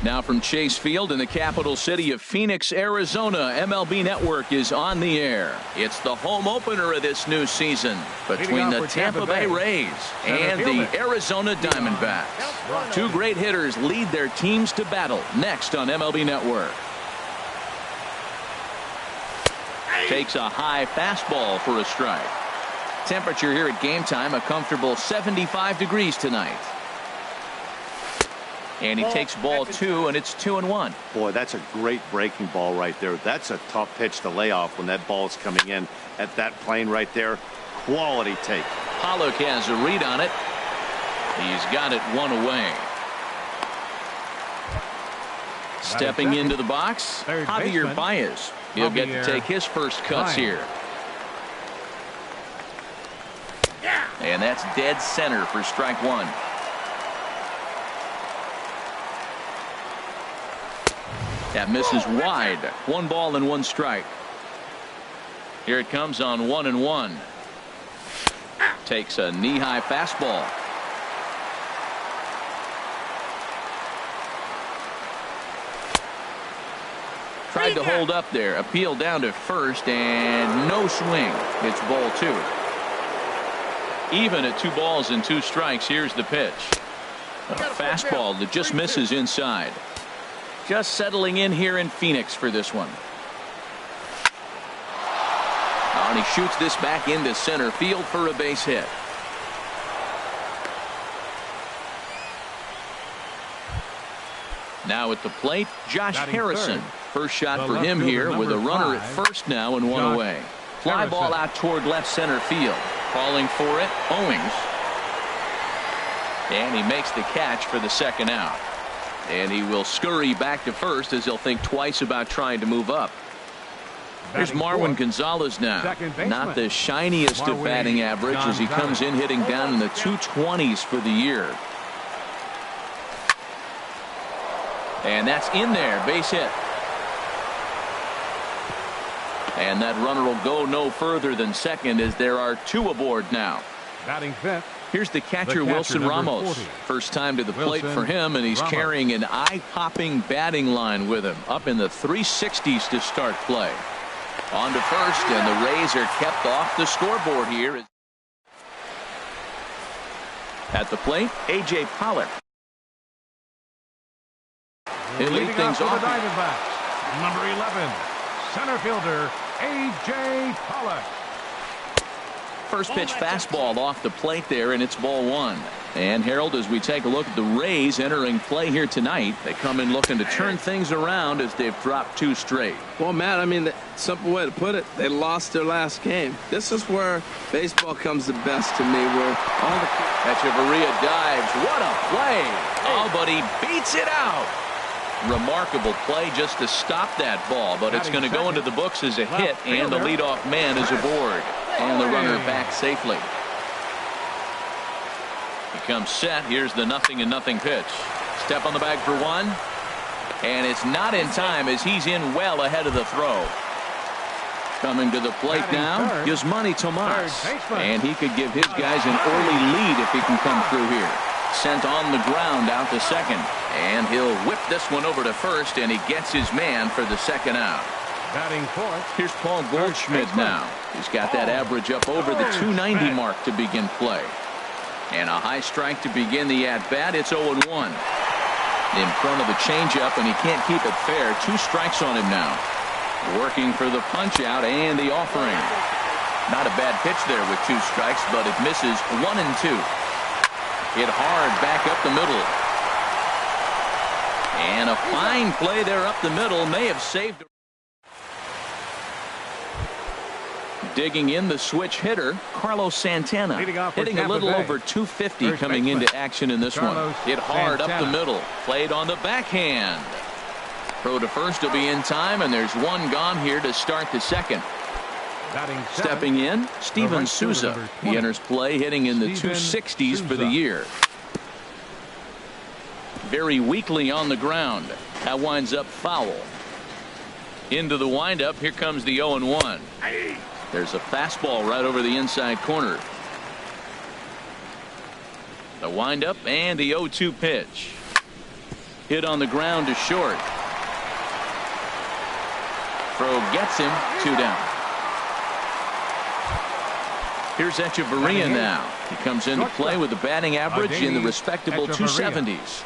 Now from Chase Field in the capital city of Phoenix, Arizona, MLB Network is on the air. It's the home opener of this new season between the Tampa Bay Rays and the Arizona Diamondbacks. Two great hitters lead their teams to battle next on MLB Network. Takes a high fastball for a strike. Temperature here at game time, a comfortable 75 degrees tonight. And he takes ball 2, and it's 2-1. Boy, that's a great breaking ball right there. That's a tough pitch to lay off when that ball is coming in at that plane right there. Quality take. Pollock has a read on it. He's got it 1 away. Stepping into the box, Javier Baez. He'll get to take his first cuts here. And that's dead center for strike 1. That misses wide. 1 ball and 1 strike. Here it comes on 1-1. Takes a knee-high fastball. Tried to hold up there. Appeal down to first and no swing. It's ball 2. Even at 2 balls and 2 strikes. Here's the pitch. A fastball that just misses inside. Just settling in here in Phoenix for this one. Oh, and he shoots this back into center field for a base hit. Now at the plate, Josh Harrison. First shot for him here with a runner at first now and 1 away. Fly ball out toward left center field. Calling for it, Owings. And he makes the catch for the second out. And he will scurry back to first as he'll think twice about trying to move up. Here's Marwin Gonzalez now. Not the shiniest of batting average as he comes in hitting down in the 220s for the year. And that's in there. Base hit. And that runner will go no further than second as there are 2 aboard now. Batting fifth. Here's the catcher, Wilson Ramos. 40. First time to the plate for him, and he's carrying an eye-popping batting line with him. Up in the 360s to start play. On to first, and the Rays are kept off the scoreboard here. At the plate, A.J. Pollock. He'll lead things off. The Diamondbacks, number 11, center fielder A.J. Pollock. First pitch fastball off the plate there, and it's ball 1. And Harold, as we take a look at the Rays entering play here tonight, they come in looking to turn things around as they've dropped 2 straight. Well, Matt, I mean, the simple way to put it, they lost their last game. This is where baseball comes the best to me, where all the... Echeverria dives. What a play. Oh, but he beats it out. Remarkable play just to stop that ball, but it's going to go into the books as a hit, and the leadoff man is aboard. And the runner back safely. He comes set. Here's the 0-0 pitch. Step on the bag for 1. And it's not in time as he's in well ahead of the throw. Coming to the plate now, Yasmani Tomas. And he could give his guys an early lead if he can come through here. Sent on the ground out to second. And he'll whip this one over to first, and he gets his man for the second out. Batting fourth. Here's Paul Goldschmidt now. He's got that average up over the 290 mark to begin play. And a high strike to begin the at-bat. It's 0-1. In front of the changeup, and he can't keep it fair. 2 strikes on him now. Working for the punch-out and the offering. Not a bad pitch there with 2 strikes, but it misses 1 and 2. Hit hard back up the middle. And a fine play there up the middle may have saved. Digging in the switch hitter, Carlos Santana, hitting a little over 250 coming into action in this one. Hit hard up the middle, played on the backhand. Throw to first will be in time, and there's 1 gone here to start the second. Stepping in, Steven Souza. He enters play hitting in the 260s for the year. Very weakly on the ground. That winds up foul. Into the windup, here comes the 0-1. There's a fastball right over the inside corner. The windup and the 0-2 pitch. Hit on the ground to short. Throw gets him. 2 down. Here's Echeverria now. He comes into play with a batting average in the respectable 270s.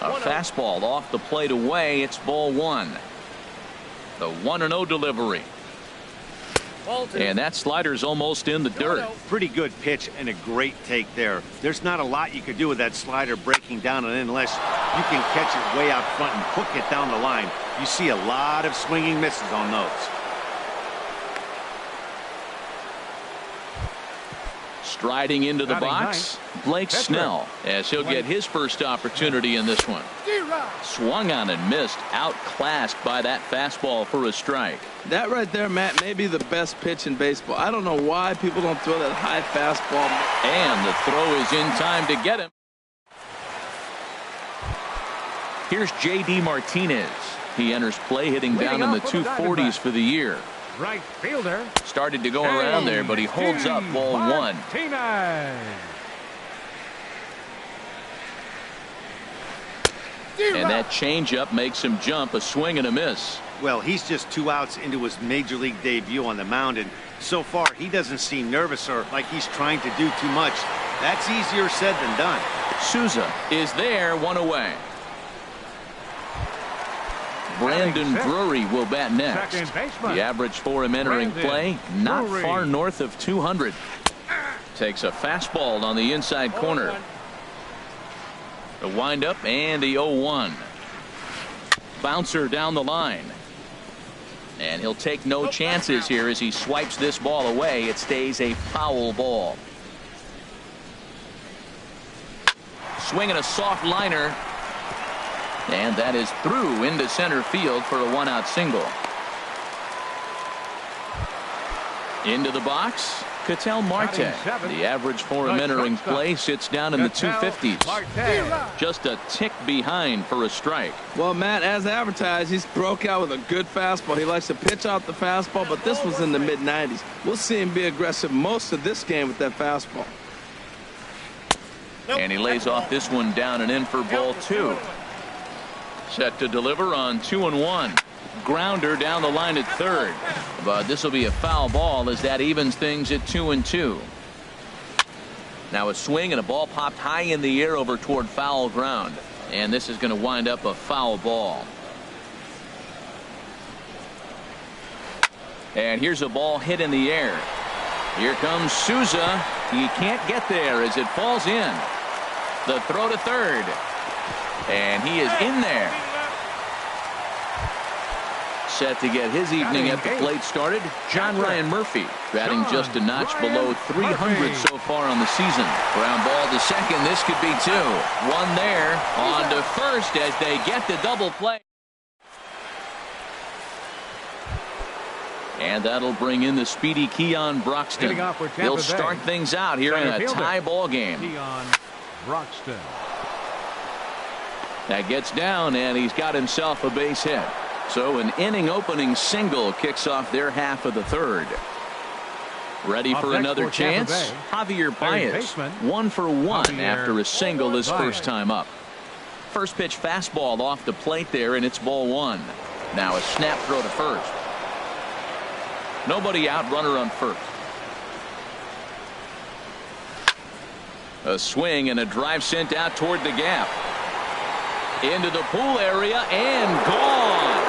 A fastball off the plate away. It's ball 1. The 1-0 delivery. And that slider's almost in the dirt. Pretty good pitch and a great take there. There's not a lot you could do with that slider breaking down and unless you can catch it way out front and hook it down the line. You see a lot of swinging misses on those. Striding into the box, Blake Snell, as he'll get his first opportunity in this one. Swung on and missed, outclassed by that fastball for a strike. That right there, Matt, may be the best pitch in baseball. I don't know why people don't throw that high fastball. And the throw is in time to get him. Here's J.D. Martinez. He enters play hitting down in the 240s for the year. Right fielder. Started to go around there, but he holds up ball 1. And that changeup makes him jump. A swing and a miss. Well, he's just 2 outs into his major league debut on the mound, and so far he doesn't seem nervous or like he's trying to do too much. That's easier said than done. Souza is there, 1 away. Brandon Drury will bat next. The average for him entering play, not far north of 200. Takes a fastball on the inside corner. The windup and the 0-1. Bouncer down the line. And he'll take no chances here as he swipes this ball away. It stays a foul ball. Swinging a soft liner. And that is through into center field for a 1-out single. Into the box, Ketel Marte. The average for him entering play sits down in the 250s. Just a tick behind for a strike. Well, Matt, as advertised, he's broke out with a good fastball. He likes to pitch out the fastball, but this was in the mid-90s. We'll see him be aggressive most of this game with that fastball. And he lays off this one down and in for ball 2. Set to deliver on 2-1. Grounder down the line at third. But this will be a foul ball as that evens things at 2-2. Now a swing and a ball popped high in the air over toward foul ground. And this is going to wind up a foul ball. And here's a ball hit in the air. Here comes Souza. He can't get there as it falls in. The throw to third. And he is in there. Set to get his evening at the plate started, John Ryan Murphy, batting just a notch below 300 so far on the season. Ground ball to second. This could be 2. 1 there. On to first as they get the double play. And that'll bring in the speedy Keon Broxton. He'll start things out here in a tie ball game. Keon Broxton. That gets down, and he's got himself a base hit. So an inning opening single kicks off their half of the third. Ready for another chance? Javier Baez, 1 for 1 after a single his first time up. First pitch fastball off the plate there, and it's ball 1. Now a snap throw to first. Nobody out, runner on first. A swing and a drive sent out toward the gap. Into the pool area and gone.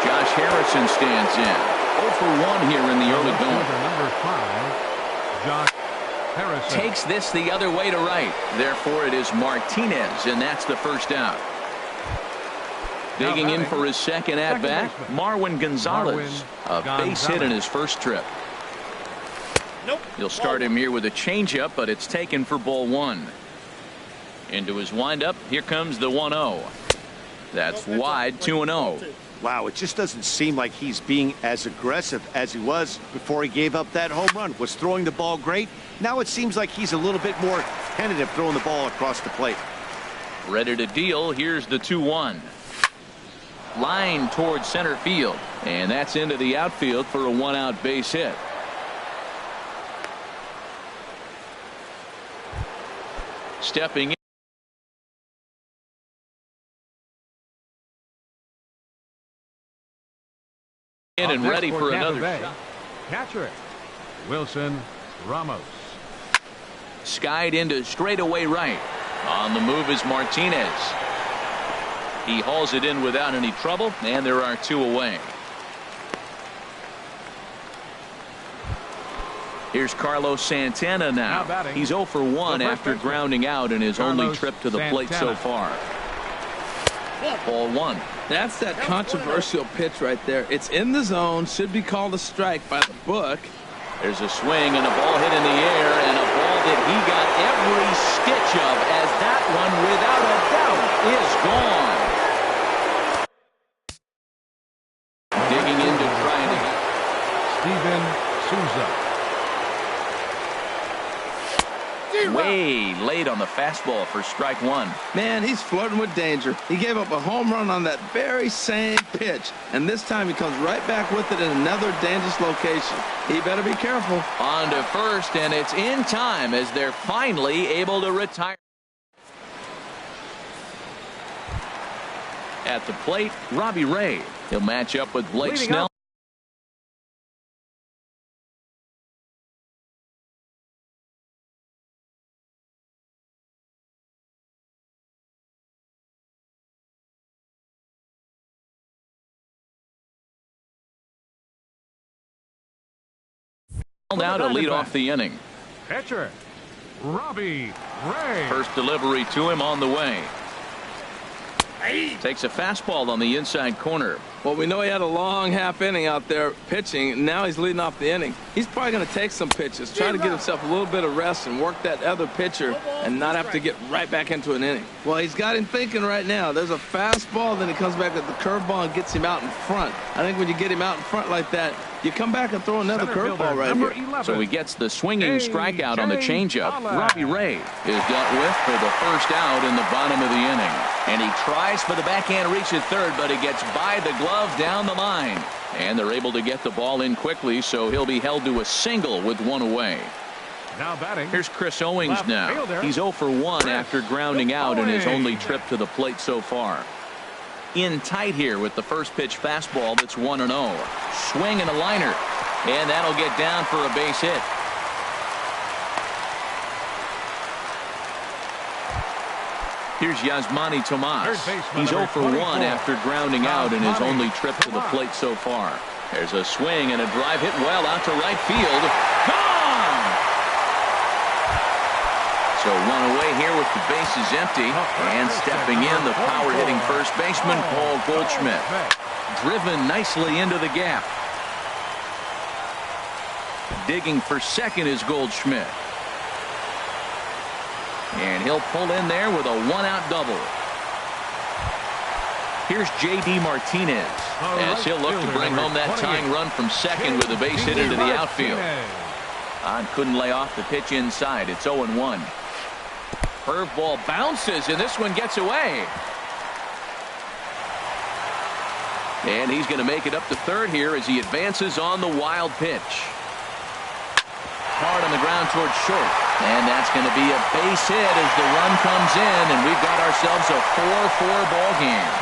Josh Harrison stands in. 0 for 1 here in the early going. Number 5, Josh Harrison. Takes this the other way to right. Therefore, it is Martinez, and that's the first out. Digging in for his second at-bat, Marwin Gonzalez. A base hit in his first trip. He'll start him here with a changeup, but it's taken for ball 1. Into his windup, here comes the 1-0. That's wide, 2-0. Wow, it just doesn't seem like he's being as aggressive as he was before he gave up that home run. Was throwing the ball great. Now it seems like he's a little bit more tentative throwing the ball across the plate. Ready to deal. Here's the 2-1. Line towards center field. And that's into the outfield for a 1-out base hit. Stepping in. In and ready for Tampa another Bay, shot. catcher, Wilson Ramos. Skied into straightaway right. On the move is Martinez. He hauls it in without any trouble, and there are 2 away. Here's Carlos Santana now. batting, He's 0 for 1 after baseman, grounding out in his only Carlos trip to the plate so Santana. far. Ball 1. That's that controversial pitch right there. It's in the zone, should be called a strike by the book. There's a swing and a ball hit in the air, and a ball that he got every stitch of, as that one, without a doubt, is gone. Digging in to try it again. Steven Souza. Way late on the fastball for strike 1. Man, he's flirting with danger. He gave up a home run on that very same pitch, and this time he comes right back with it in another dangerous location. He better be careful. On to first, and it's in time as they're finally able to retire. At the plate, Robbie Ray. He'll match up with Blake Leading Snell. up. Now to lead off the inning. Pitcher, Robbie Ray. First delivery to him on the way. Takes a fastball on the inside corner. Well, we know he had a long half inning out there pitching. Now he's leading off the inning. He's probably going to take some pitches, try to get himself a little bit of rest and work that other pitcher and not have to get right back into an inning. Well, he's got him thinking right now. There's a fastball, then he comes back with the curveball and gets him out in front. I think when you get him out in front like that, you come back and throw another curveball right here. 11. So he gets the swinging strikeout on the changeup. Pollock. Robbie Ray is dealt with for the first out in the bottom of the inning. And he tries for the backhand reach at third, but he gets by the glove down the line. And they're able to get the ball in quickly, so he'll be held to a single with 1 away. Now batting. Here's Chris Owings Left now. fielder. He's 0 for 1 after grounding out in his only trip to the plate so far. In tight here with the first pitch fastball that's 1-0. Swing and a liner. And that'll get down for a base hit. Here's Yasmani Tomas. He's 0 for 1 after grounding out in his only trip to the plate so far. There's a swing and a drive hit well out to right field. Gone! So 1 away here with the bases empty. And stepping in, the power-hitting first baseman, Paul Goldschmidt. Driven nicely into the gap. Digging for second is Goldschmidt. And he'll pull in there with a 1-out double. Here's J.D. Martinez as he'll look to bring home that tying run from second with a base hit into the outfield. Couldn't lay off the pitch inside. It's 0-1. Curveball bounces, and this one gets away. And he's going to make it up to third here as he advances on the wild pitch. Hard on the ground towards short. And that's going to be a base hit as the run comes in, and we've got ourselves a 4-4 ball game.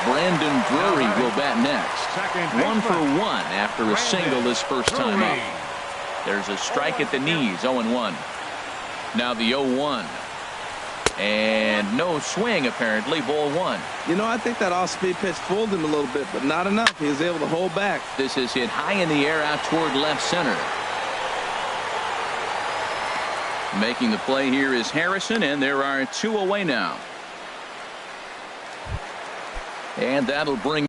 Brandon Drury will bat next. 1 for 1 after a single his first time up. There's a strike at the knees, 0-1. Now the 0-1. And no swing, apparently, ball 1. You know, I think that off-speed pitch fooled him a little bit, but not enough. He was able to hold back. This is hit high in the air out toward left center. Making the play here is Harrison, and there are 2 away now. And that'll bring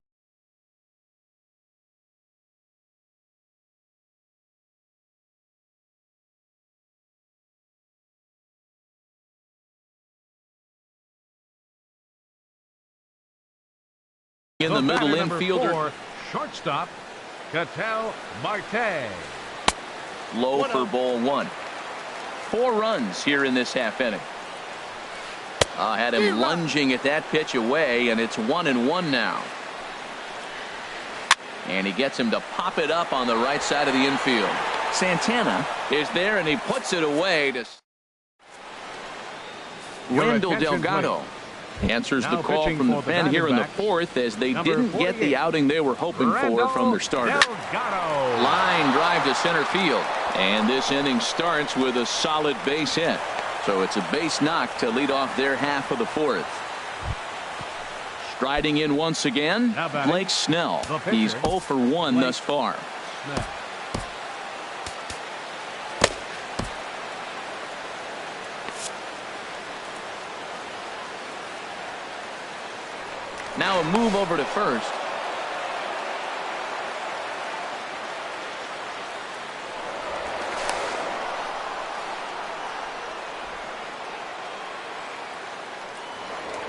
in the middle infielder. Shortstop, Ketel Marte. Low for ball 1. 4 runs here in this half inning. Had him lunging at that pitch away, and it's 1-1 now. And he gets him to pop it up on the right side of the infield. Santana is there, and he puts it away to Randall Delgado. Answers the Now call pitching from the for the pen here in the Diamondbacks, fourth as they number didn't get the 48, outing they were hoping for from their starter. Delgado. Line drive to center field. And this inning starts with a solid base hit. So it's a base knock to lead off their half of the fourth. Striding in once again, Blake Snell. He's 0 for 1 thus far. Snell. Now a move over to first.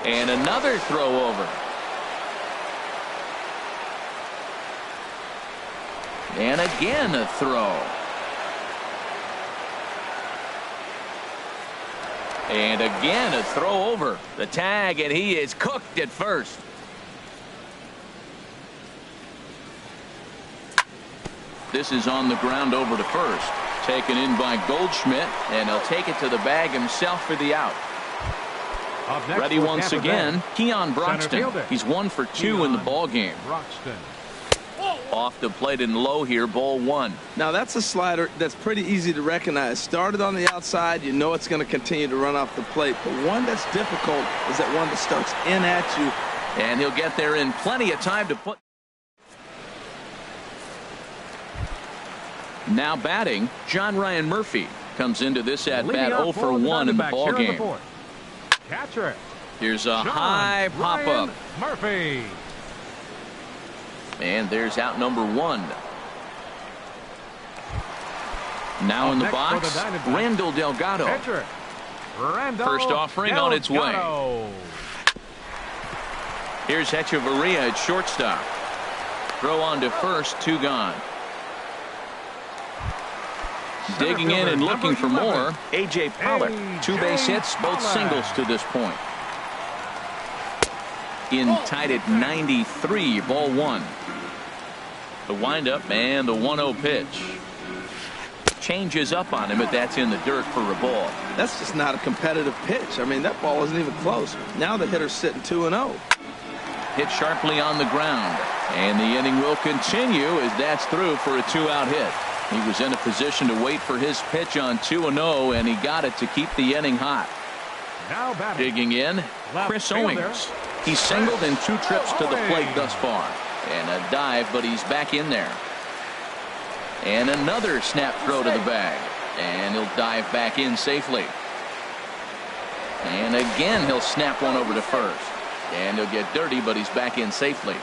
And another throw over. And again a throw. And again a throw over. The tag, and he is cooked at first. This is on the ground over to first. Taken in by Goldschmidt, and he'll take it to the bag himself for the out. Ready once again, Keon Broxton. He's 1 for 2 in the ball game. Broxton. Off the plate and low here, ball 1. Now that's a slider that's pretty easy to recognize. Started on the outside, you know it's going to continue to run off the plate. But one that's difficult is that one that starts in at you. And he'll get there in plenty of time to put. Now batting, John Ryan Murphy comes into this at bat 0 for 1 in the ball game. Catcher. Here's a high pop up. Murphy. And there's out number 1. Now in the box, Randall Delgado. Pitcher. First offering on its way. Here's Hechavarria at shortstop. Throw on to first, 2 gone. Digging in and looking for more, A.J. Pollock. 2 base hits, both singles to this point. In tied at 93, ball 1. The windup and the 1-0 pitch. Changes up on him, but that's in the dirt for a ball. That's just not a competitive pitch. I mean, that ball wasn't even close. Now the hitter's sitting 2-0. Hit sharply on the ground. And the inning will continue as that's through for a 2-out hit. He was in a position to wait for his pitch on 2-0, and he got it to keep the inning hot. Now batting. Digging in, Chris Owings. He's singled in 2 trips to the plate thus far. And a dive, but he's back in there. And another snap throw to the bag. And he'll dive back in safely. And again, he'll snap one over to first. And he'll get dirty, but he's back in safely.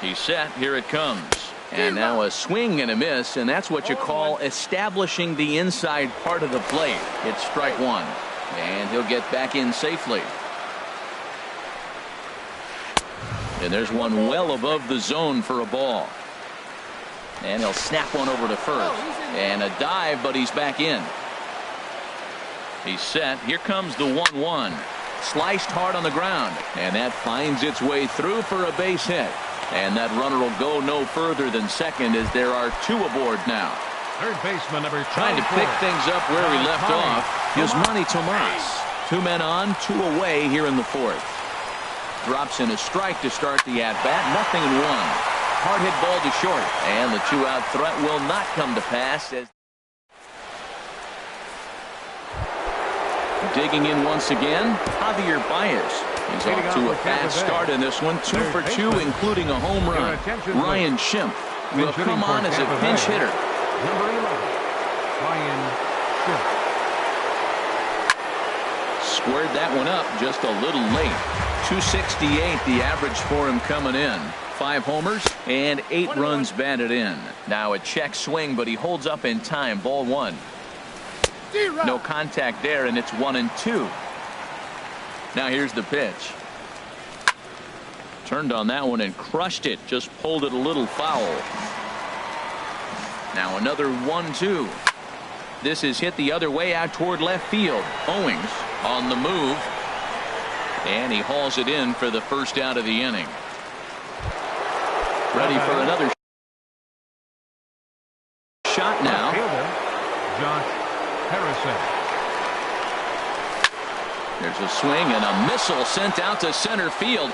He's set. Here it comes. And now a swing and a miss, and that's what you call establishing the inside part of the plate. It's strike 1. And he'll get back in safely. And there's one well above the zone for a ball. And he'll snap one over to first. And a dive, but he's back in. He's set. Here comes the 1-1. Sliced hard on the ground. And that finds its way through for a base hit. And that runner will go no further than second as there are 2 aboard now. Third baseman number 24. Trying to pick things up where he left off. Yasmani Tomas. 2 men on, 2 away here in the 4th. Drops in a strike to start the at-bat. Nothing in 1. Hard hit ball to short. And the 2-out threat will not come to pass. As digging in once again, Javier Baez. He's off to a fast start in this one. 2 for 2, including a home run. Ryan Schimpf will come on as a pinch hitter. Number 11, Ryan Schimpf. Squared that one up just a little late. 268 the average for him coming in. 5 homers and 8 runs batted in. Now a check swing, but he holds up in time. Ball 1. No contact there, and it's 1-2. Now here's the pitch. Turned on that one and crushed it. Just pulled it a little foul. Now another 1-2. This is hit the other way out toward left field. Owings on the move. And he hauls it in for the first out of the inning. Ready for another shot now. Josh Harrison. There's a swing and a missile sent out to center field.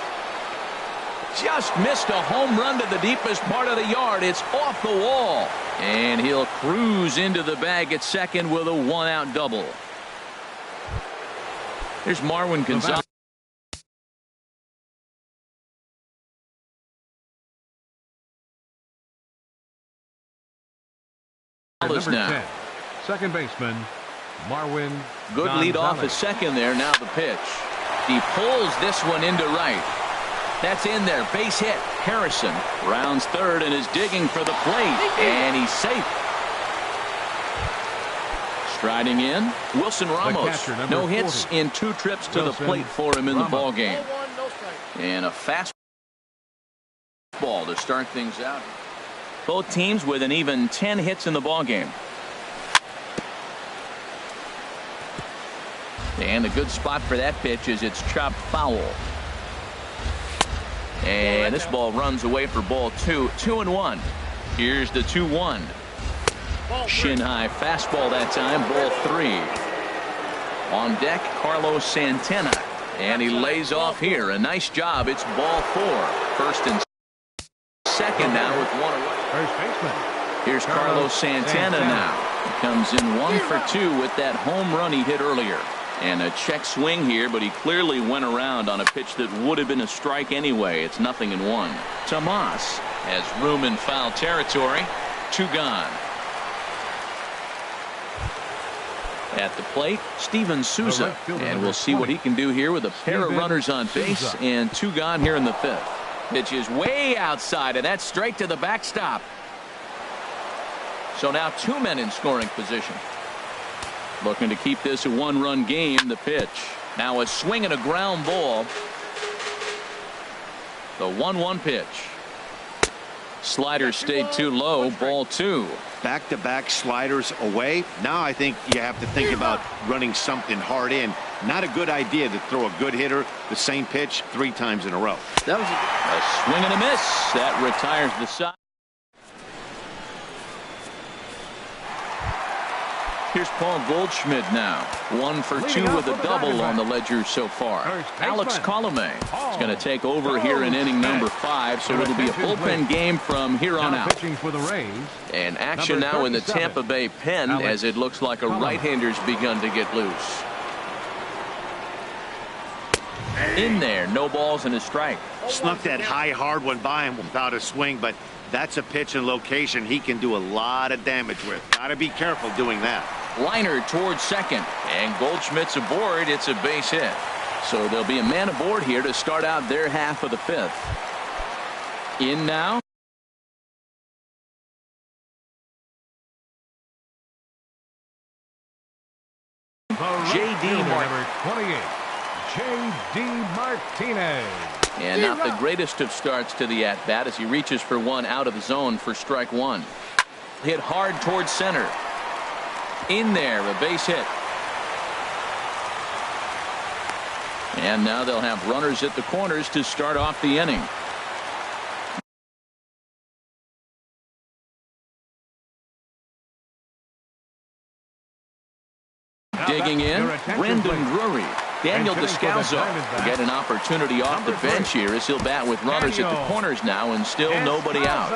Just missed a home run to the deepest part of the yard. It's off the wall. And he'll cruise into the bag at second with a one-out double. Here's Marwin Gonzalez. Number Now. 10, second baseman, Marwin Good lead off at second there. Now the pitch. He pulls this one into right. That's in there. Base hit. Harrison rounds third and is digging for the plate. And he's safe. Striding in, Wilson Ramos. No hits in 2 trips to the plate for him in the ballgame. And a fastball to start things out. Both teams with an even 10 hits in the ballgame. And a good spot for that pitch is it's chopped foul. And this ball runs away for ball 2. 2-1. Here's the 2-1. Shin high fastball that time. Ball 3. On deck, Carlos Santana. And he lays off here. A nice job. It's ball 4. First and second now with one away. First baseman. Here's Carlos Santana now. He comes in 1 for 2 with that home run he hit earlier. And a check swing here, but he clearly went around on a pitch that would have been a strike anyway. It's 0-1. Tomas has room in foul territory. 2 gone. At the plate, Steven Souza. And we'll see what he can do here with a pair of runners on base and 2 gone here in the 5th. Pitch is way outside, and that's straight to the backstop. So now 2 men in scoring position. Looking to keep this a 1-run game. The pitch. Now a swing and a ground ball. The 1-1 pitch. Slider stayed too low. Ball 2. Back-to-back sliders away. Now I think you have to think about running something hard in. Not a good idea to throw a good hitter the same pitch 3 times in a row. That was a swing and a miss. That retires the side. Here's Paul Goldschmidt now. 1 for 2 with a double on the ledger so far. Alex Colomé is going to take over here in inning number 5, so it'll be a bullpen game from here on out. And action now in the Tampa Bay pen as it looks like a right-hander's begun to get loose. In there, no balls and a strike. Snuck that high hard one by him without a swing, but that's a pitch and location he can do a lot of damage with. Got to be careful doing that. Liner towards second, and Goldschmidt's aboard. It's a base hit. So there'll be a man aboard here to start out their half of the 5th. In now. J.D. Number 28, J.D. Martinez. And not the greatest of starts to the at-bat as he reaches for one out of the zone for strike 1. Hit hard towards center. In there, a base hit. And now they'll have runners at the corners to start off the inning. Digging in, Brandon Drury. Daniel Descalzo will get an opportunity off the bench here as he'll bat with runners at the corners now and still nobody out.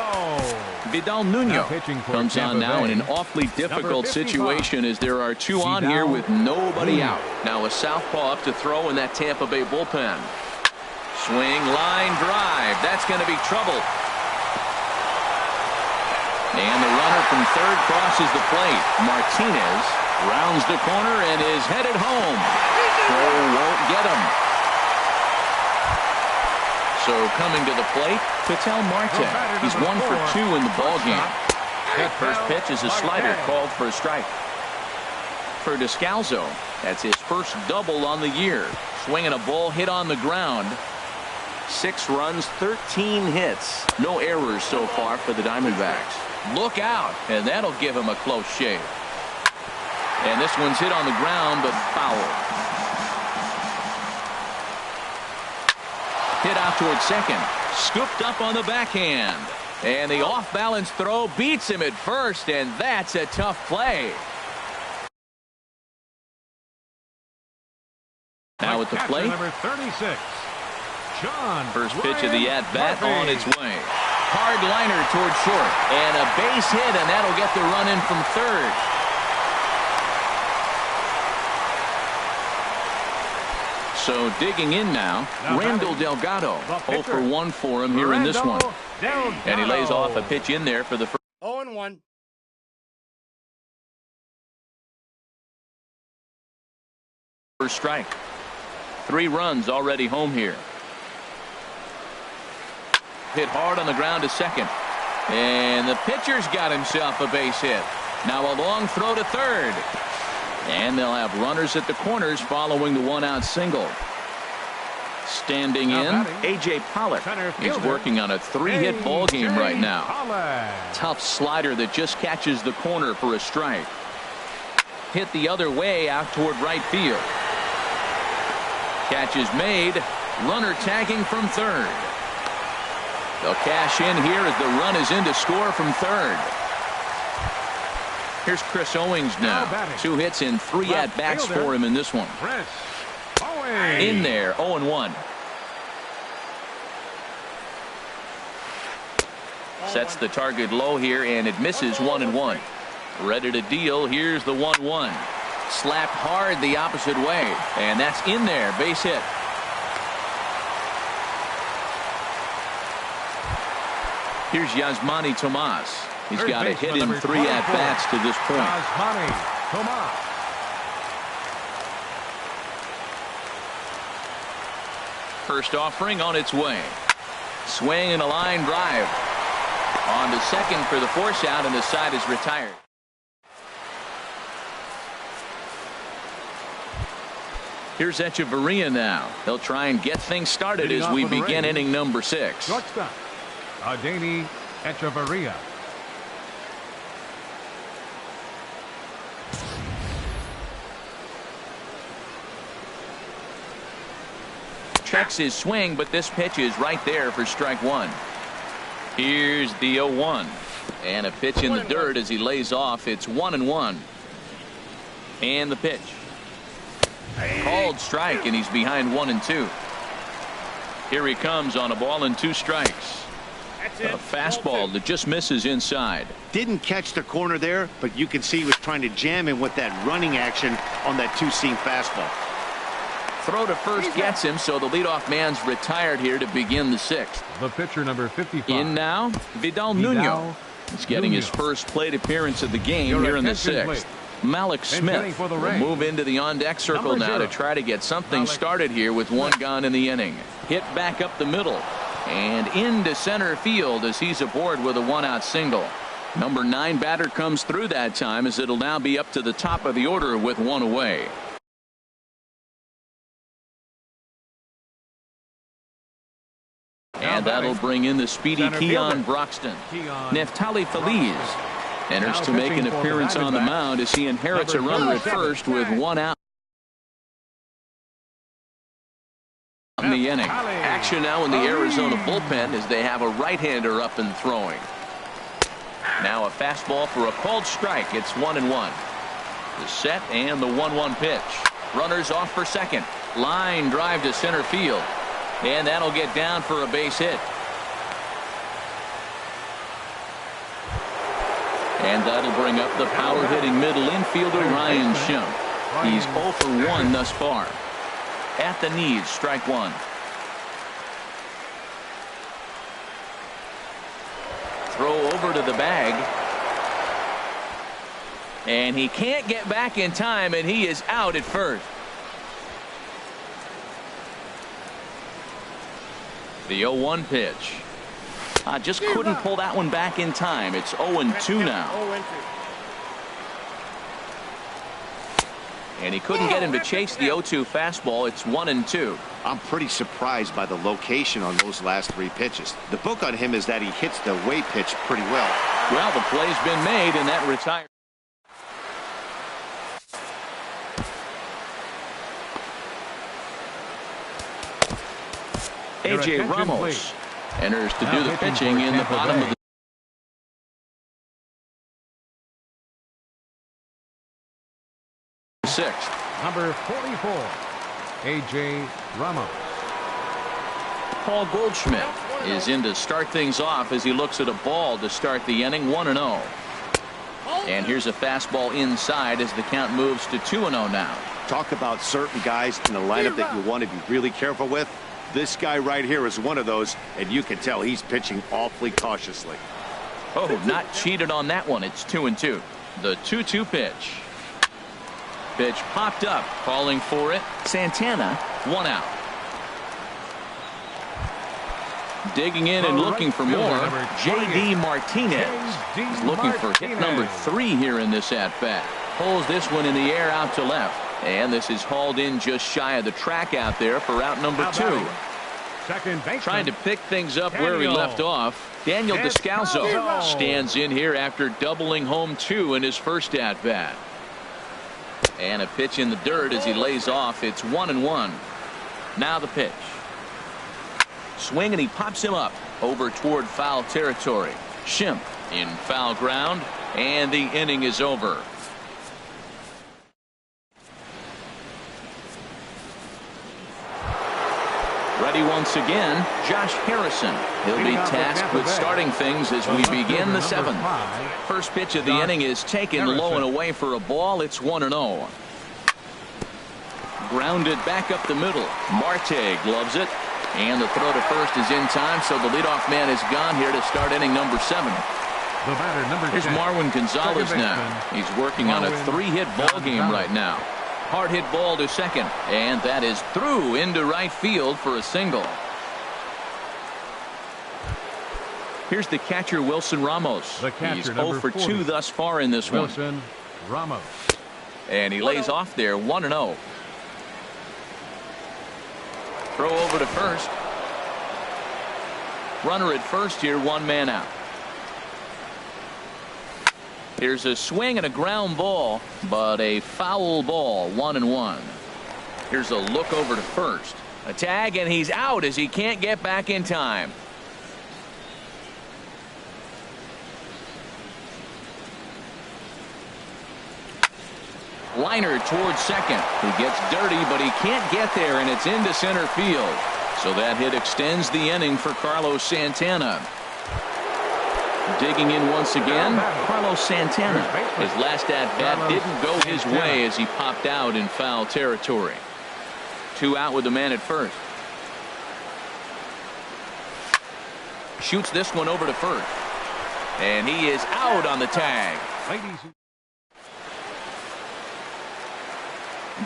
Vidal Nuno comes on now in an awfully difficult situation as there are 2 on here with nobody out. Now a southpaw up to throw in that Tampa Bay bullpen. Swing, line drive. That's going to be trouble. And the runner from third crosses the plate. Martinez rounds the corner and is headed home. Throw won't get him. So coming to the plate, Ketel Marte. He's 1 for 2 in the ballgame. First pitch is a slider called for a strike. For Descalzo, that's his first double on the year. Swinging a ball hit on the ground. 6 runs, 13 hits. No errors so far for the Diamondbacks. Look out, and that'll give him a close shave. And this one's hit on the ground, but foul. Hit out towards second. Scooped up on the backhand. And the off-balance throw beats him at first, and that's a tough play. Now at the Catcher plate. number 36, John First pitch of the at-bat Murphy. on its way. Hard liner toward short. And a base hit, and that'll get the run in from third. So digging in now, Randall Delgado. 0 for 1 for him here in this one. And he lays off a pitch in there for the first. 0-1. First strike. 3 runs already home here. Hit hard on the ground to second. And the pitcher's got himself a base hit. Now a long throw to third. And they'll have runners at the corners following the 1-out single. Standing in, A.J. Pollock. He's working on a 3-hit ball game right now. Tough slider that just catches the corner for a strike. Hit the other way out toward right field. Catch is made. Runner tagging from third. They'll cash in here as the run is in to score from third. Here's Chris Owings now. 2 hits in 3 at-bats for him in this one. In there, 0-1. Sets the target low here, and it misses 1-1. Ready to deal. Here's the 1-1. Slapped hard the opposite way, and that's in there. Base hit. Here's Yasmani Tomas. He's got a hit in 3 at-bats to this point. Yasmani Tomas. First offering on its way. Swing and a line drive. On to second for the force out, and the side is retired. Here's Echeverria now. They'll try and get things started as we begin inning number 6. Shortstop, Adeiny Echeverria. Checks his swing, but this pitch is right there for strike 1. Here's the 0-1. And a pitch in the dirt as he lays off. It's 1-1. And the pitch. Called strike, and he's behind 1-2. Here he comes on a ball and 2 strikes. A fastball that just misses inside. Didn't catch the corner there, but you can see he was trying to jam him with that running action on that 2-seam fastball. Throw to first gets him, so the leadoff man's retired here to begin the 6th. The pitcher number 55. In now, Vidal Nuno. He's getting his first plate appearance of the game here in the 6th. Malik Smith will move into the on-deck circle now to try to get something started here with 1 gone in the inning. Hit back up the middle and into center field as he's aboard with a 1-out single. Number 9 batter comes through that time as it'll now be up to the top of the order with 1 away. And that'll bring in the speedy Keon Broxton. Neftali Feliz enters to make an appearance on the mound as he inherits a runner at first with 1 out in the inning. Action now in the Arizona bullpen as they have a right-hander up and throwing. Now a fastball for a called strike. It's 1-1. The set and the 1-1 pitch. Runners off for second. Line drive to center field. And that'll get down for a base hit. And that'll bring up the power-hitting middle infielder Ryan Schimpf. He's 0 for 1 thus far. At the knees, strike 1. Throw over to the bag. And he can't get back in time, and he is out at first. The 0-1 pitch. Just couldn't pull that one back in time. It's 0-2 now. And he couldn't get him to chase the 0-2 fastball. It's 1-2. I'm pretty surprised by the location on those last 3 pitches. The book on him is that he hits the away pitch pretty well. Well, the play's been made, and that retires. A.J. Ramos enters to do the pitching in the bottom of the 6th. Number 44. A.J. Ramos. Paul Goldschmidt is in to start things off as he looks at a ball to start the inning. 1-0. And here's a fastball inside as the count moves to 2-0 now. Talk about certain guys in the lineup that you want to be really careful with. This guy right here is one of those, and you can tell he's pitching awfully cautiously. Oh, not cheated on that one. It's 2-2. The 2-2 pitch. Pitch popped up, calling for it. Santana, 1 out. Digging in and looking for more, J.D. Martinez. He's looking for hit number 3 here in this at-bat. Pulls this one in the air out to left. And this is hauled in just shy of the track out there for out number 2. Trying to pick things up where he left off. Daniel Descalzo stands in here after doubling home 2 in his first at-bat. And a pitch in the dirt as he lays off. It's 1-1. Now the pitch. Swing, and he pops him up over toward foul territory. Schimpf in foul ground, and the inning is over. Ready once again, Josh Harrison. He'll be tasked with starting things as we begin the 7th. First pitch of the inning is taken low and away for a ball. It's 1-0. Grounded back up the middle. Marte gloves it. And the throw to first is in time, so the leadoff man is gone here to start inning number 7. Here's Marwin Gonzalez now. He's working on a 3-hit ball game right now. Hard hit ball to second, and that is through into right field for a single. Here's the catcher, Wilson Ramos. He's 0 for 2 thus far in this one. Wilson Ramos. And he lays off there, 1-0. Throw over to first. Runner at first here, 1 man out. Here's a swing and a ground ball, but a foul ball, 1-1. Here's a look over to first. A tag, and he's out as he can't get back in time. Liner towards second. He gets dirty, but he can't get there, and it's into center field. So that hit extends the inning for Carlos Santana. Digging in once again, Carlos Santana. His last at-bat didn't go his way as he popped out in foul territory. 2 out with the man at first. Shoots this one over to first. And he is out on the tag.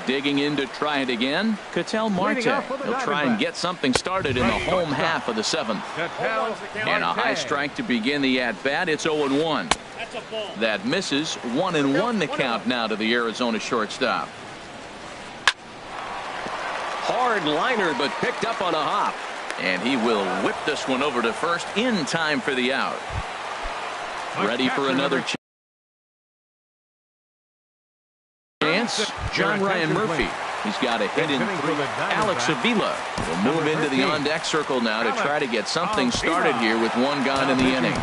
Digging in to try it again, Ketel Marte. He'll try and get something started in the home half of the 7th. And a high strike to begin the at-bat. It's 0-1. That misses. 1-1 the count now to the Arizona shortstop. Hard liner, but picked up on a hop. And he will whip this one over to first in time for the out. Ready for another chance. John Ryan Murphy. He's got a hit in 3. Alex Avila will move into the on-deck circle now to try to get something started here with 1 gone in the inning.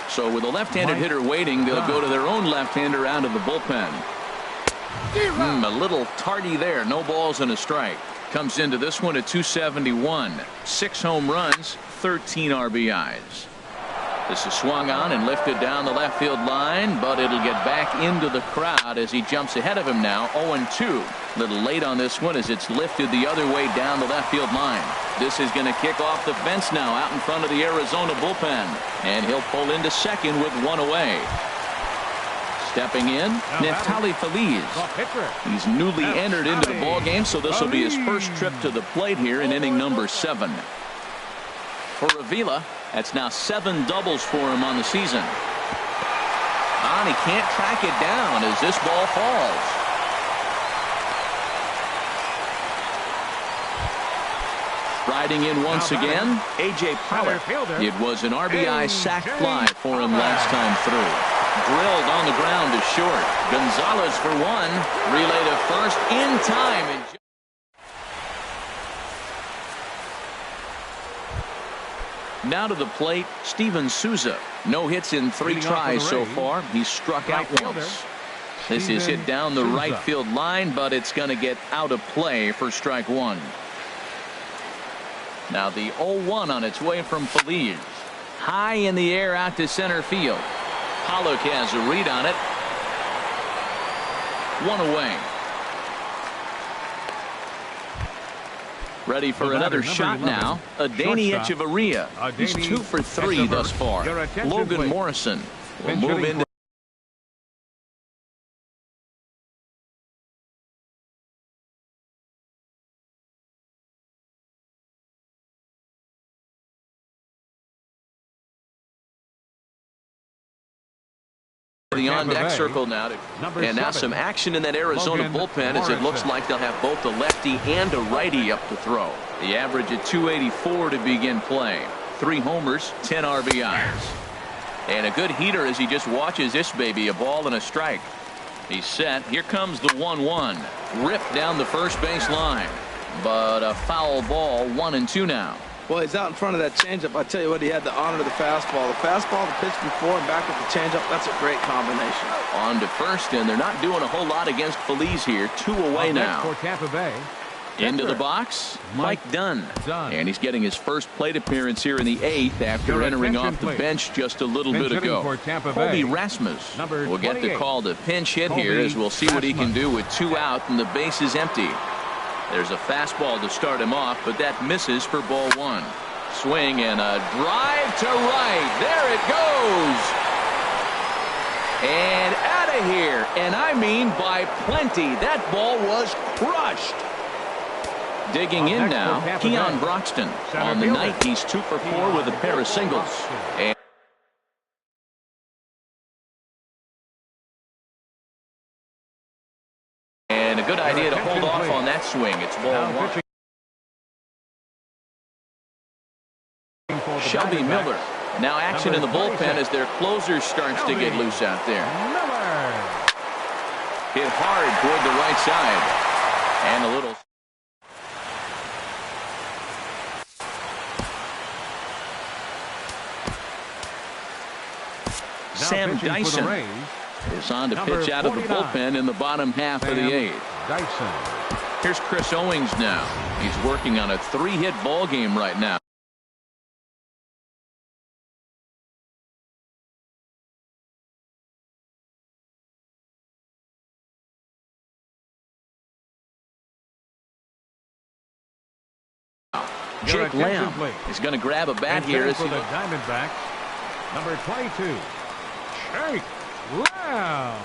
So with a left-handed hitter waiting, they'll go to their own left-hander out of the bullpen. A little tardy there. No balls and a strike. Comes into this one at 271. 6 home runs, 13 RBIs. This is swung on and lifted down the left field line, but it'll get back into the crowd as he jumps ahead of him now. 0-2. Little late on this one as it's lifted the other way down the left field line. This is going to kick off the fence now out in front of the Arizona bullpen. And he'll pull into second with 1 away. Stepping in, Neftali Feliz. He's newly entered into the ballgame, so this will be his first trip to the plate here in inning number 7. For Avila, that's now 7 doubles for him on the season. And he can't track it down as this ball falls. Riding in once again, A.J. Pollock. It was an RBI sac fly for him last time through. Drilled on the ground to short. Gonzalez for 1. Relay to first in time. Now to the plate, Steven Souza. No hits in 3 tries so far. He's struck out once. This is hit down the right field line, but it's going to get out of play for strike one. Now the 0-1 on its way from Feliz. High in the air out to center field. Pollock has a read on it. One away. Ready for another shot now. Adeiny Echeverria. He's 2 for 3 thus far. Logan Morrison will move into the on-deck circle now. And now some action in that Arizona bullpen as it looks like they'll have both a lefty and a righty up to throw. The average at 284 to begin play. 3 homers, 10 RBIs. And a good heater as he just watches this baby, a ball and a strike. He's set. Here comes the 1-1. Ripped down the first base line. But a foul ball, 1-2 now. Well, he's out in front of that changeup. I tell you what, he had the honor of the fastball. The fastball, the pitch before, and back with the changeup. That's a great combination. On to first, and they're not doing a whole lot against Feliz here. 2 away now. For Tampa Bay. Into the box, Mike Dunn. And he's getting his first plate appearance here in the 8th after entering off the bench just a little bit ago. Colby Rasmus will get the call to pinch hit here as we'll see what he can do with 2 out and the base is empty. There's a fastball to start him off, but that misses for ball 1. Swing and a drive to right. There it goes. And out of here. And I mean by plenty. That ball was crushed. Digging in now, Keon Broxton. On the night, he's 2 for 4 with a pair of singles. And a good idea to hold off on that swing. It's ball 1. Shelby Miller. Now action in the bullpen as their closer starts to get loose out there. Hit hard toward the right side. And a little. Sam Dyson is on to pitch out of the bullpen in the bottom half of the 8th. Here's Chris Owings now. He's working on a 3-hit ball game right now. Jake Lamb is going to grab a bat here as the Diamondbacks. Number 22, Jake Lamb.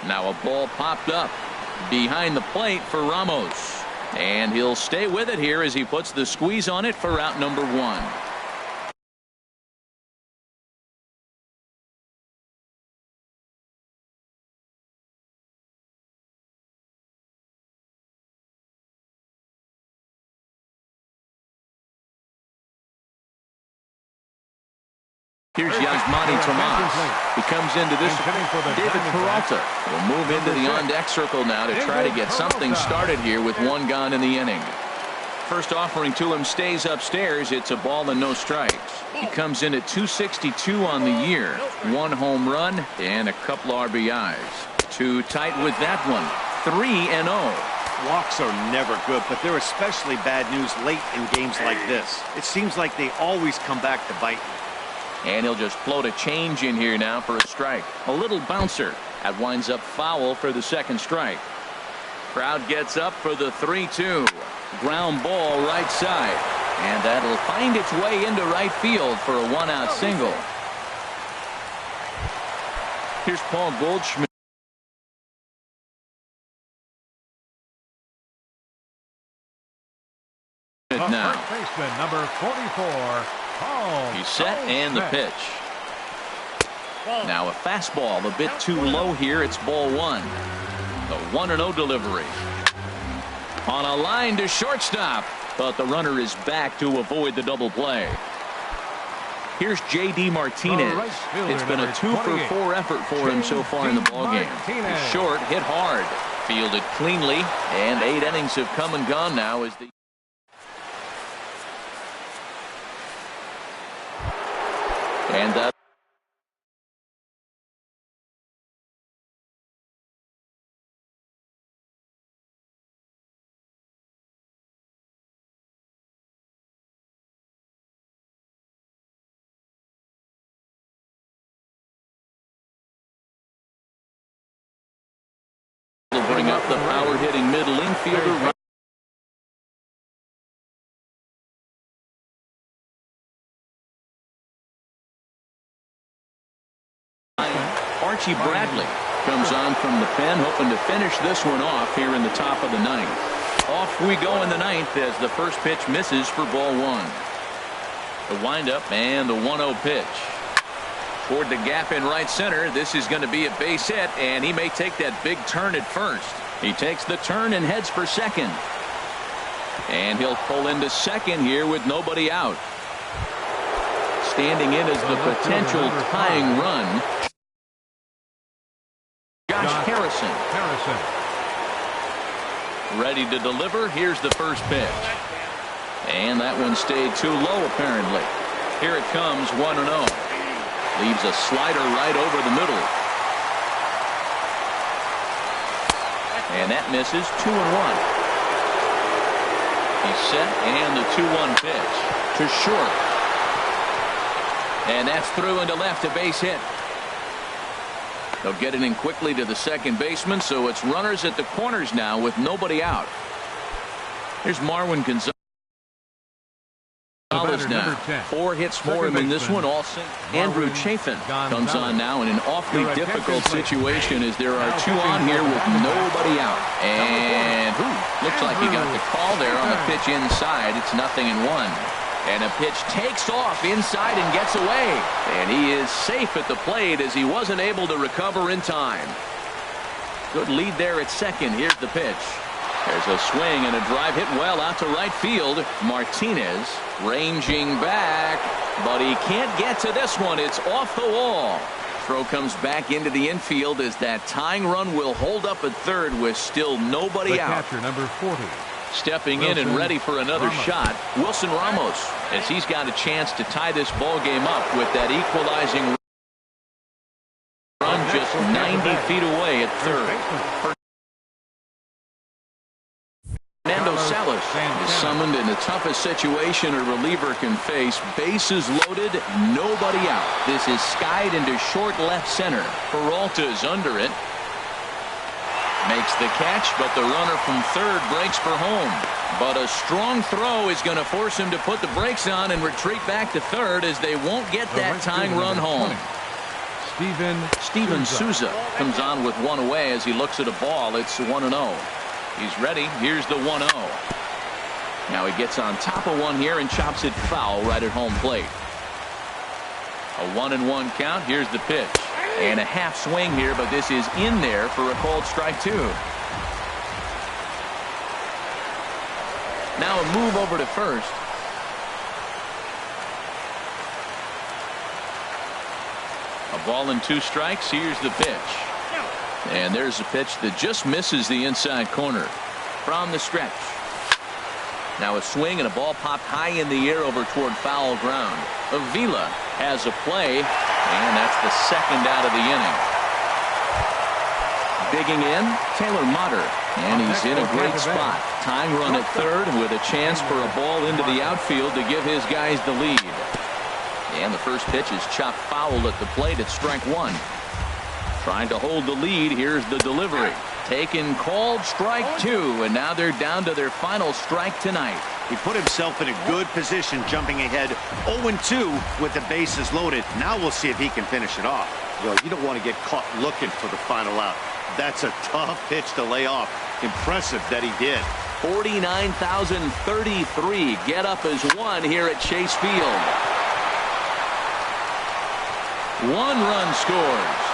Now a ball popped up behind the plate for Ramos. And he'll stay with it here as he puts the squeeze on it for out number 1. Here's Yasmani Tomas. He comes into this. David Peralta will move into the on-deck circle now to try to get something started here with 1 gone in the inning. First offering to him stays upstairs. It's a ball and no strikes. He comes in at 262 on the year. 1 home run and a couple RBIs. Too tight with that one. 3-0. Walks are never good, but they're especially bad news late in games like this. It seems like they always come back to bite. And he'll just float a change in here now for a strike. A little bouncer. That winds up foul for the 2nd strike. Crowd gets up for the 3-2. Ground ball right side. And that'll find its way into right field for a 1-out single. Here's Paul Goldschmidt. Now. First baseman, number 44. He's set and the pitch. Now a fastball a bit too low here. It's ball 1. The 1-0 delivery. On a line to shortstop. But the runner is back to avoid the double play. Here's J.D. Martinez. It's been a 2 for 4 effort for him so far in the ballgame. Short, hit hard. Fielded cleanly. And 8 innings have come and gone now as the and up the power-hitting middle infielder. Archie Bradley comes on from the pen, hoping to finish this one off here in the top of the ninth. Off we go in the ninth as the first pitch misses for ball one. The windup and the 1-0 pitch. Toward the gap in right center. This is going to be a base hit, and he may take that big turn at first. He takes the turn and heads for second. And he'll pull into second here with nobody out. Standing in as the potential tying run, Josh Harrison. Ready to deliver. Here's the first pitch. And that one stayed too low, apparently. Here it comes, 1-0. Leaves a slider right over the middle. And that misses, 2-1. He's set, and the 2-1 pitch to short. And that's through into left, a base hit. They'll get it in quickly to the second baseman, so it's runners at the corners now with nobody out. Here's Marwin Gonzalez now. 4 hits for him in this one. All Andrew Chafin comes on now in an awfully difficult situation as there are 2 on here with nobody out. And looks like he got the call there on the pitch inside. It's 0-1. And a pitch takes off inside and gets away. And he is safe at the plate as he wasn't able to recover in time. Good lead there at second. Here's the pitch. There's a swing and a drive hit well out to right field. Martinez ranging back, but he can't get to this one. It's off the wall. Throw comes back into the infield as that tying run will hold up at third with still nobody out. Catcher number 40. Stepping in and ready for another shot, Wilson Ramos, as he's got a chance to tie this ball game up with that equalizing run just 90 feet away at third. Fernando Salas is summoned in the toughest situation a reliever can face. Bases loaded, nobody out. This is skied into short left center. Peralta's under it. Makes the catch, but the runner from third breaks for home. But a strong throw is going to force him to put the brakes on and retreat back to third as they won't get that tying run home. Steven Souza comes on with one away as he looks at a ball. It's 1-0. He's ready. Here's the 1-0. Now he gets on top of one here and chops it foul right at home plate. A 1-1 count. Here's the pitch. And a half swing here, but this is in there for a called strike 2. Now a move over to first. A ball and 2 strikes. Here's the pitch. And there's a pitch that just misses the inside corner from the stretch. Now a swing and a ball popped high in the air over toward foul ground. Avila has a play, and that's the second out of the inning. Digging in, Taylor Motter, and he's in a great spot. Tying run at third with a chance for a ball into the outfield to give his guys the lead. And the first pitch is chopped foul at the plate at strike 1. Trying to hold the lead. Here's the delivery. Taken, called strike 2, and now they're down to their final strike tonight. He put himself in a good position jumping ahead 0-2 with the bases loaded. Now we'll see if he can finish it off. Well, you don't want to get caught looking for the final out. That's a tough pitch to lay off. Impressive that he did. 49,033 get up as one here at Chase Field. 1 run scores.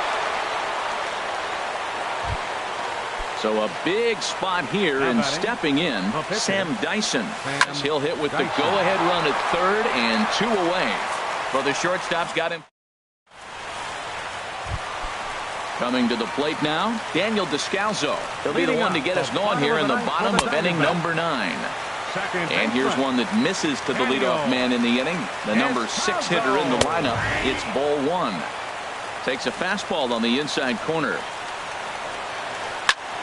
So a big spot here, and stepping in, Sam Dyson, as he'll hit with the go-ahead run at third and 2 away. Well, the shortstop's got him. Coming to the plate now, Daniel Descalzo. He'll be the one to get us going here in the bottom of inning number 9. And here's one that misses to the leadoff man in the inning. The number 6 hitter in the lineup. It's ball 1. Takes a fastball on the inside corner.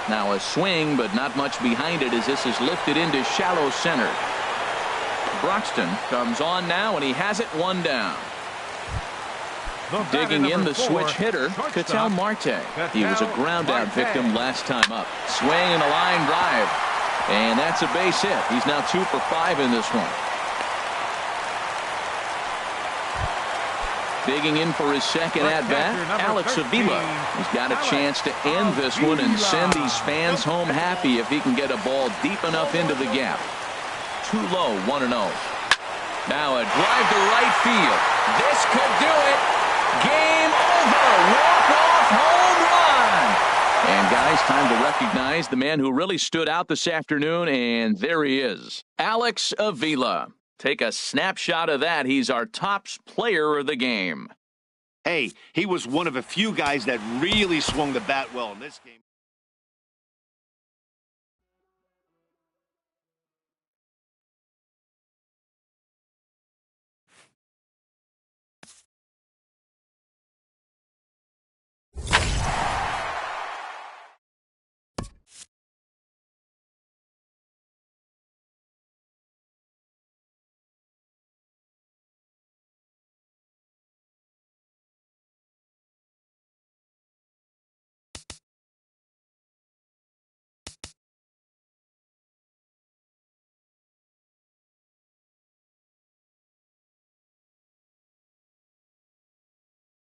Now a swing, but not much behind it as this is lifted into shallow center. Broxton comes on now, and he has it 1 down. Digging in the switch hitter, Ketel Marte. He was a ground-out victim last time up. Swing and a line drive. And that's a base hit. He's now 2 for 5 in this one. Digging in for his second at-bat, Alex Avila. He's got a chance to end this one and send these fans home happy if he can get a ball deep enough into the gap. Too low, 1-0. Now a drive to right field. This could do it. Game over. Walk-off home run. And guys, time to recognize the man who really stood out this afternoon, and there he is, Alex Avila. Take a snapshot of that. He's our top player of the game. Hey, he was one of a few guys that really swung the bat well in this game.